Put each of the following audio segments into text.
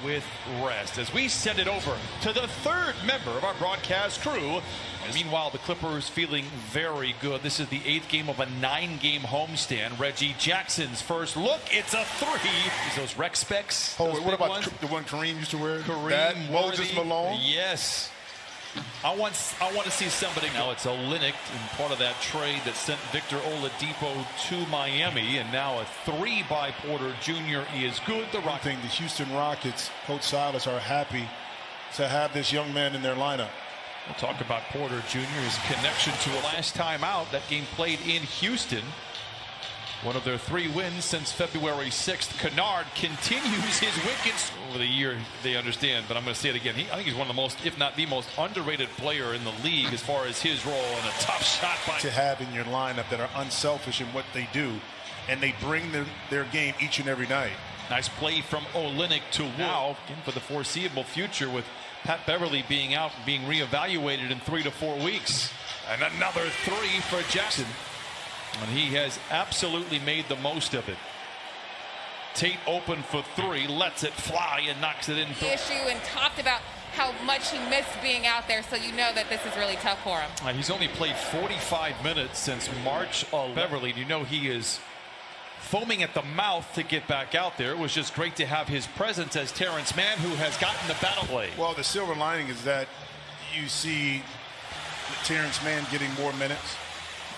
with rest as we send it over to the third member of our broadcast crew. And meanwhile, the Clippers feeling very good. This is the 8th game of a 9-game homestand. Reggie Jackson's first look. It's a 3. Those rec specs. Oh, what about the one Kareem used to wear? Kareem, Moses Malone? Yes. I want to see somebody. Now it's Olynyk in part of that trade that sent Victor Oladipo to Miami, and now a 3 by Porter Jr. is good. The Houston Rockets, Coach Silas, are happy to have this young man in their lineup. We'll talk about Porter Jr.'s connection to a last time out. That game played in Houston. One of their 3 wins since February 6th. Kennard continues his wickets over the year, they understand, but I'm going to say it again. I think he's one of the most, if not the most underrated player in the league as far as his role, and a tough shot by to have in your lineup that are unselfish in what they do, and they bring their game each and every night. Nice play from Olynyk to Wood. Now, again, for the foreseeable future, with Pat Beverly being out and being reevaluated in 3 to 4 weeks. And another 3 for Jackson. And he has absolutely made the most of it. Tate open for 3, lets it fly and knocks it in. Issue and talked about how much he missed being out there, so you know that this is really tough for him. He's only played 45 minutes since March. Beverly, you know he is foaming at the mouth to get back out there. It was just great to have his presence as Terrence Mann, who has gotten the battle play. Well, the silver lining is that you see Terrence Mann getting more minutes.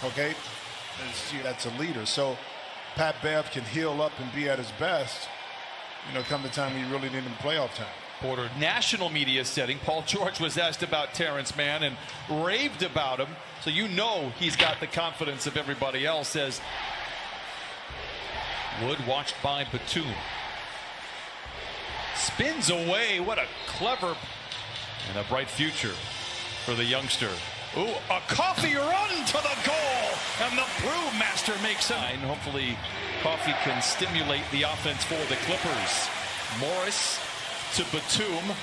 Okay. That's a leader. So Pat Bev can heal up and be at his best, come the time we really need him playoff time. Porter, national media setting. Paul George was asked about Terrence Mann and raved about him. So he's got the confidence of everybody else. As Wood watched by Batum. Spins away. What a clever and a bright future for the youngster. Ooh, a Coffey run to the goal, and the brewmaster makes it. And hopefully Coffey can stimulate the offense for the Clippers. Morris to Batum,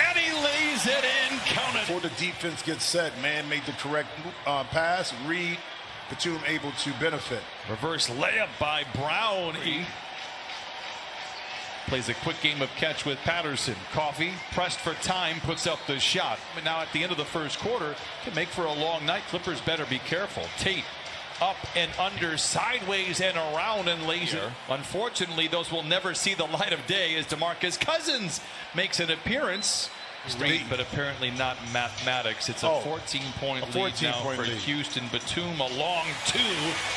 and he lays it in, counted. Before the defense gets set, Mann made the correct pass. Reed, Batum able to benefit. Reverse layup by Brown. Plays a quick game of catch with Patterson. Coffey pressed for time, puts up the shot. But now at the end of the first quarter, can make for a long night. Clippers better be careful. Tate up and under, sideways and around, and laser. Unfortunately, those will never see the light of day as DeMarcus Cousins makes an appearance. Great, but apparently not mathematics. It's a 14-point lead now for Houston. Batum, a long 2,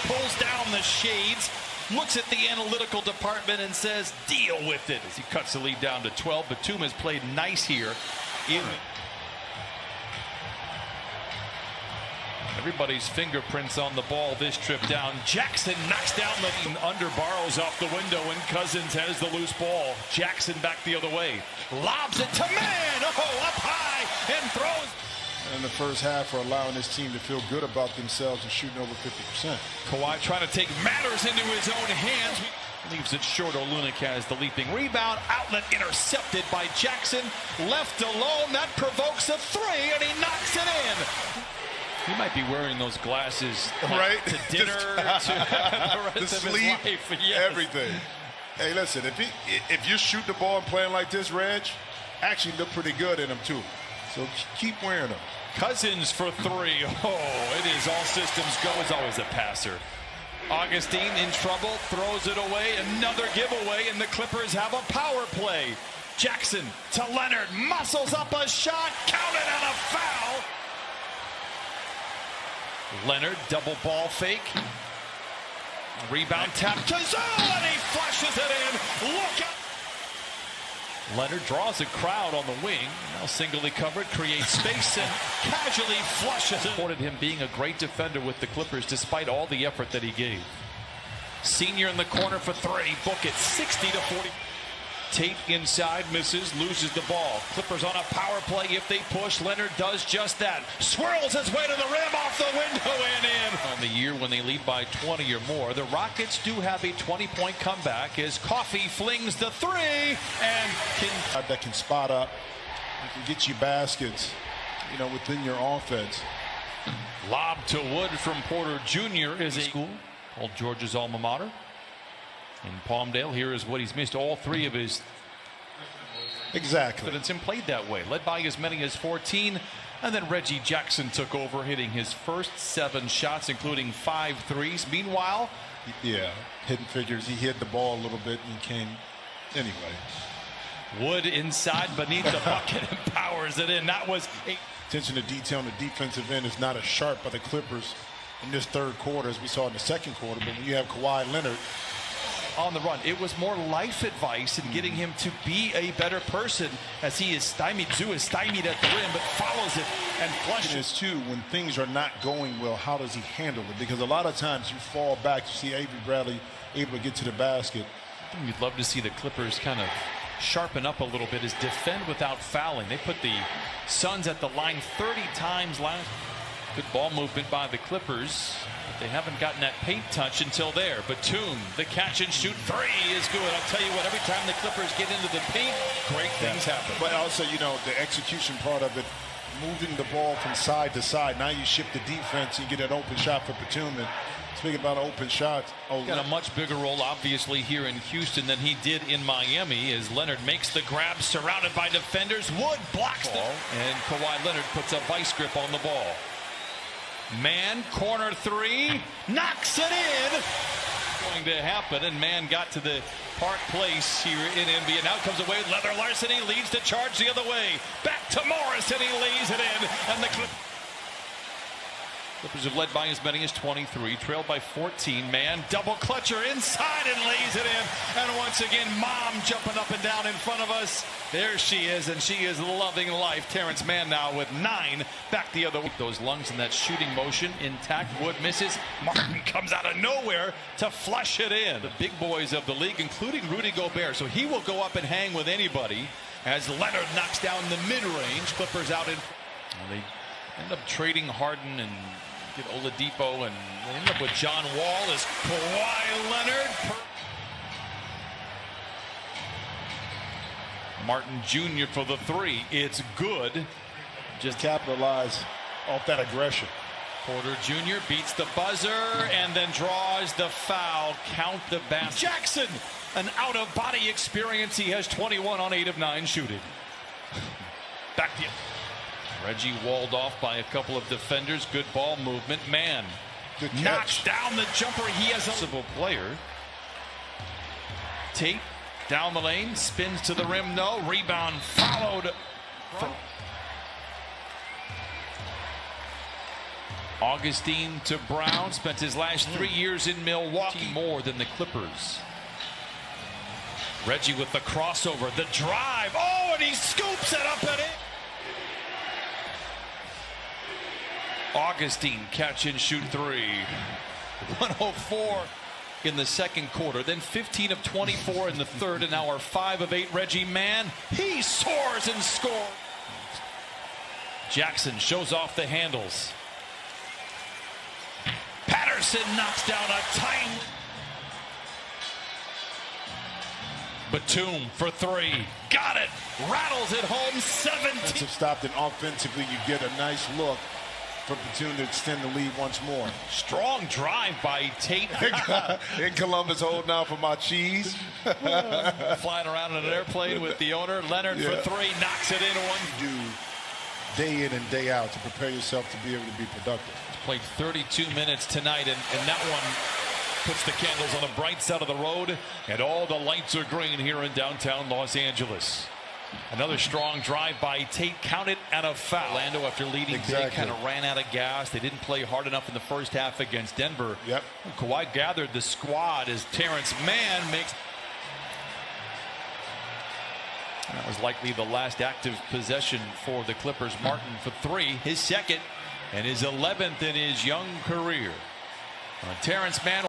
pulls down the shades. Looks at the analytical department and says, deal with it, as he cuts the lead down to 12. Batum has played nice here. Everybody's fingerprints on the ball this trip down. Jackson knocks down the under, borrows off the window, and Cousins has the loose ball. Jackson back the other way. Lobs it to Mann. Oh, up high and throws. In the first half for allowing this team to feel good about themselves and shooting over 50%. Kawhi trying to take matters into his own hands. Leaves it short. Olynyk has the leaping rebound. Outlet intercepted by Jackson. Left alone. That provokes a 3, and he knocks it in. He might be wearing those glasses to dinner, to the rest of his life. Yes. Everything. Hey, listen, if you shoot the ball and playing like this, Reg, actually look pretty good in them too. So keep wearing them. Cousins for 3. Oh, it is all systems go. Is always a passer. Augustine in trouble, throws it away. Another giveaway, and the Clippers have a power play. Jackson to Leonard, muscles up a shot, counted on a foul. Leonard, double ball fake. Rebound tap to Zoe, and he flushes it in. Look out. Leonard draws a crowd on the wing. Now singly covered, creates space, and casually flushes it. Reported him being a great defender with the Clippers despite all the effort that he gave. Senior in the corner for 3. Book it, 60 to 40. Tate inside, misses, loses the ball. Clippers on a power play if they push. Leonard does just that. Swirls his way to the rim, off the window and in. On the year when they lead by 20 or more, the Rockets do have a 20-point comeback as Coffey flings the 3 and that can spot up. You can get you baskets, within your offense. Lob to Wood from Porter Jr. is a school called George's alma mater in Palmdale. Here is what he's missed all 3 of his Exactly. confidence and played that way, led by as many as 14. And then Reggie Jackson took over, hitting his first 7 shots, including 5 threes. Meanwhile, yeah, hidden figures. He hit the ball a little bit and came anyway. Wood inside beneath the bucket and powers it in. That was attention to detail on the defensive end is not as sharp by the Clippers in this third quarter as we saw in the second quarter. But when you have Kawhi Leonard on the run, it was more life advice and getting him to be a better person as he is stymied. Zoo is stymied at the rim, but follows it and flushes. Is too, when things are not going well, how does he handle it? Because a lot of times you fall back. You see Avery Bradley able to get to the basket. You'd love to see the Clippers kind of sharpen up a little bit, is defend without fouling. They put the Suns at the line 30 times last. Good ball movement by the Clippers, but they haven't gotten that paint touch until there. Batum, the catch and shoot 3 is good. I'll tell you what, every time the Clippers get into the paint, great things happen. But also, you know, the execution part of it, moving the ball from side to side. Now you shift the defense and you get an open shot for Batum. And speaking about open shots, got a much bigger role, obviously, here in Houston than he did in Miami, as Leonard makes the grab, surrounded by defenders. Wood blocks the ball, and Kawhi Leonard puts a vice grip on the ball. Man, corner 3, knocks it in. Going to happen, and Man got to the Park Place here in NBA. Now comes away, Leather Larceny leads the charge the other way. Back to Morris, and he lays it in, and the Clippers have led by as many as 23, trailed by 14. Man, double clutcher inside and lays it in. And once again, Mom jumping up and down in front of us. There she is, and she is loving life. Terrence Mann now with 9. Back the other way. Those lungs in that shooting motion intact. Wood misses. Martin comes out of nowhere to flush it in. The big boys of the league, including Rudy Gobert. So he will go up and hang with anybody as Leonard knocks down the mid-range. Clippers out in. Well, they end up trading Harden and get Oladipo, and they end up with John Wall as Kawhi Leonard. Martin Jr. for the 3. It's good. Just capitalize off that aggression. Porter Jr. beats the buzzer and then draws the foul. Count the basket. Jackson, an out-of-body experience. He has 21 on 8 of 9 shooting. Back to you. Reggie walled off by a couple of defenders. Good ball movement. Man knocks down the jumper. He has a possible player. Tate down the lane, spins to the rim. No rebound. Followed. Augustine to Brown. Spent his last 3 years in Milwaukee. More than the Clippers. Reggie with the crossover. The drive. Oh, and he scoops it up and in. Augustine catch and shoot 3. 104 in the second quarter, then 15 of 24 in the third, and now our 5 of 8 Reggie Mann. He soars and scores. Jackson shows off the handles. Patterson knocks down a tiny. Batum for 3. Got it. Rattles it home. 17. Stopped, and offensively you get a nice look for Batum to extend the lead once more. Strong drive by Tate. In Columbus, holding out for my cheese. Flying around in an airplane with the owner. Leonard for 3, knocks it in. Do day in and day out to prepare yourself to be able to be productive. Played 32 minutes tonight, and that one puts the candles on the bright side of the road, and all the lights are green here in downtown Los Angeles. Another strong drive by Tate, counted, and a foul. Orlando, after leading big, kind of ran out of gas. They didn't play hard enough in the first half against Denver. Yep. Kawhi gathered the squad as Terrence Mann makes. That was likely the last active possession for the Clippers. Martin for 3, his second, and his 11th in his young career. Terrence Mann.